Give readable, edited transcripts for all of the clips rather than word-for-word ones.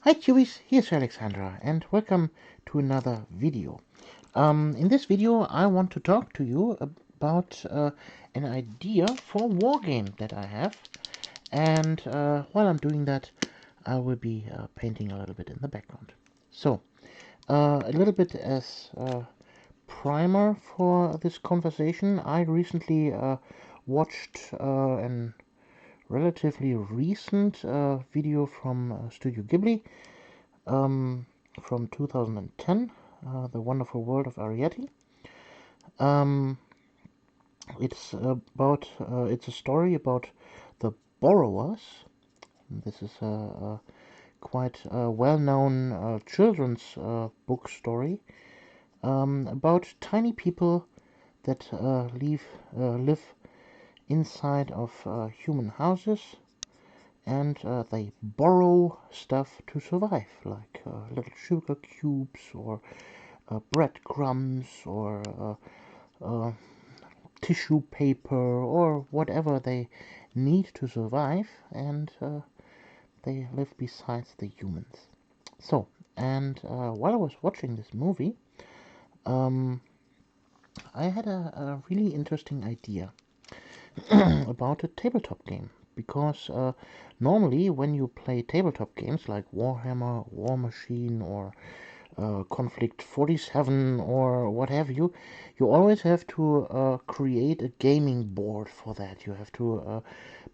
Hi Cubies, here's Alexandra and welcome to another video. In this video I want to talk to you about an idea for a wargame that I have, and while I'm doing that I will be painting a little bit in the background. So, a little bit as primer for this conversation, I recently watched an relatively recent video from Studio Ghibli from 2010, The Wonderful World of Arrietty. It's a story about the borrowers. This is a quite well-known children's book story about tiny people that live inside of human houses, and they borrow stuff to survive, like little sugar cubes or breadcrumbs or tissue paper or whatever they need to survive, and they live besides the humans. So, and while I was watching this movie, I had a really interesting idea about a tabletop game, because normally when you play tabletop games like Warhammer, War Machine, or Conflict 47 or what have you, you always have to create a gaming board for that. You have to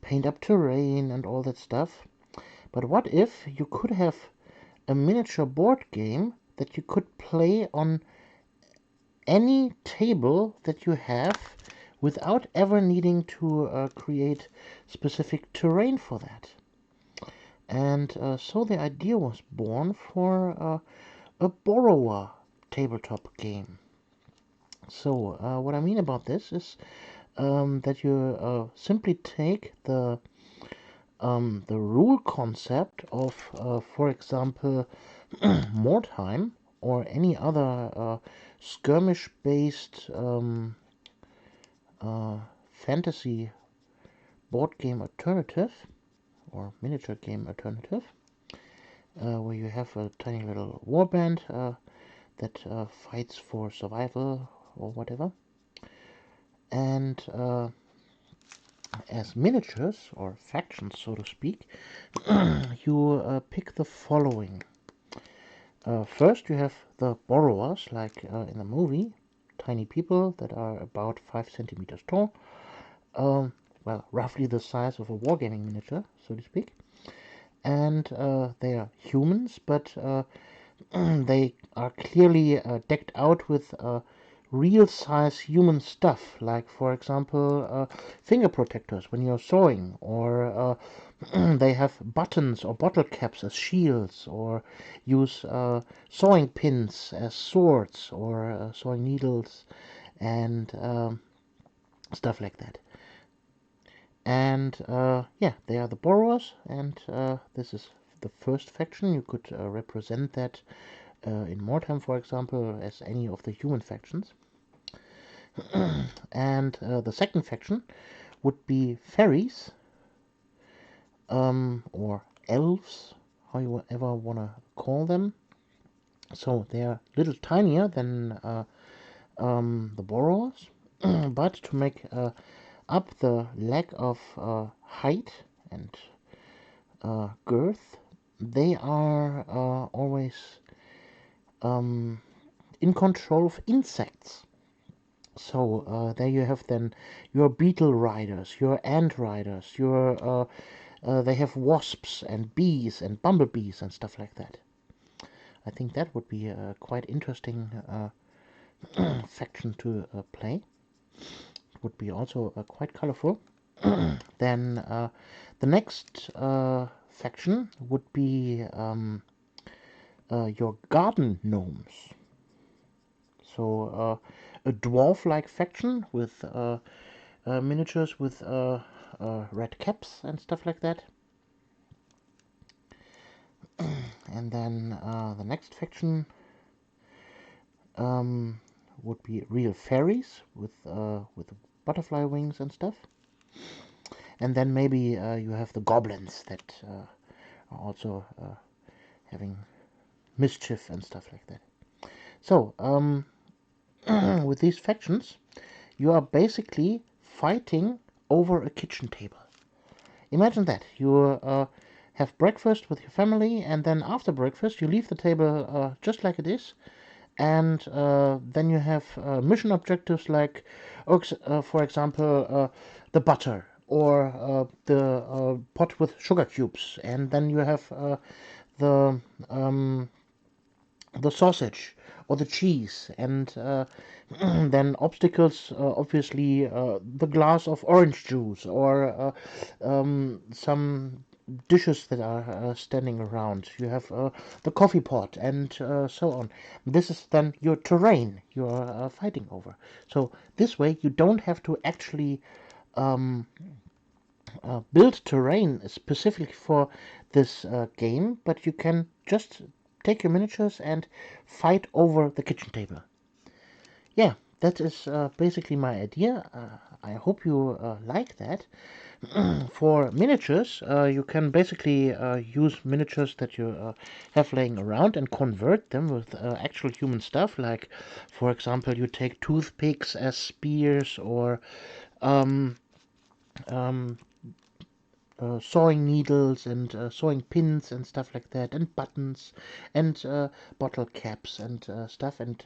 paint up terrain and all that stuff. But what if you could have a miniature board game that you could play on any table that you have without ever needing to create specific terrain for that? And so the idea was born for a borrower tabletop game. So what I mean about this is that you simply take the rule concept of, for example, Mordheim or any other skirmish-based fantasy board game alternative or miniature game alternative, where you have a tiny little warband that fights for survival or whatever. And as miniatures or factions, so to speak, you pick the following. First, you have the borrowers, like in the movie, tiny people that are about 5 centimeters tall. Well, roughly the size of a wargaming miniature, so to speak. And they are humans, but they are clearly decked out with real size human stuff, like, for example, finger protectors when you're sewing, or they have buttons or bottle caps as shields, or use sewing pins as swords, or sewing needles, and stuff like that. And yeah, they are the borrowers, and this is the first faction. You could represent that in Mordheim, for example, as any of the human factions. And the second faction would be fairies, or elves, how you ever want to call them. So they are a little tinier than the borrowers, but to make up the lack of height and girth, they are always in control of insects. So there you have then your beetle riders, your ant riders, your they have wasps and bees and bumblebees and stuff like that. I think that would be a quite interesting faction to play. It would be also quite colorful. Then the next faction would be your garden gnomes. So a dwarf-like faction with miniatures with red caps and stuff like that. And then the next faction would be real fairies with butterfly wings and stuff. And then maybe you have the goblins that are also having mischief and stuff like that. So, with these factions, you are basically fighting over a kitchen table. Imagine that. You have breakfast with your family, and then after breakfast, you leave the table just like it is, and then you have mission objectives like, for example, the butter or the pot with sugar cubes, and then you have the um, the sausage or the cheese, and then obstacles, obviously the glass of orange juice or some dishes that are standing around. You have the coffee pot and so on. This is then your terrain you're fighting over. So this way you don't have to actually build terrain specifically for this game, but you can just take your miniatures and fight over the kitchen table. Yeah, that is basically my idea. I hope you like that. For miniatures, you can basically use miniatures that you have laying around and convert them with actual human stuff. Like, for example, you take toothpicks as spears, or um, um, sewing needles and sewing pins and stuff like that, and buttons and bottle caps and stuff, and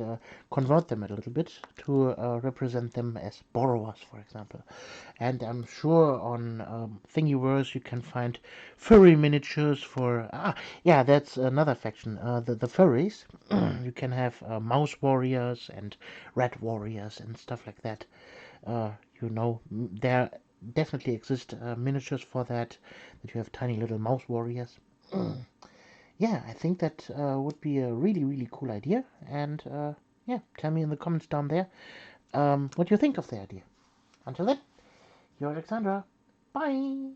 convert them a little bit to represent them as borrowers, for example. And I'm sure on Thingiverse you can find furry miniatures for yeah, that's another faction, the furries. You can have mouse warriors and rat warriors and stuff like that. You know, there definitely exist miniatures for that you have tiny little mouse warriors. Yeah, I think that would be a really, really cool idea. And yeah, tell me in the comments down there what you think of the idea. Until then, you're Alexandra. Bye!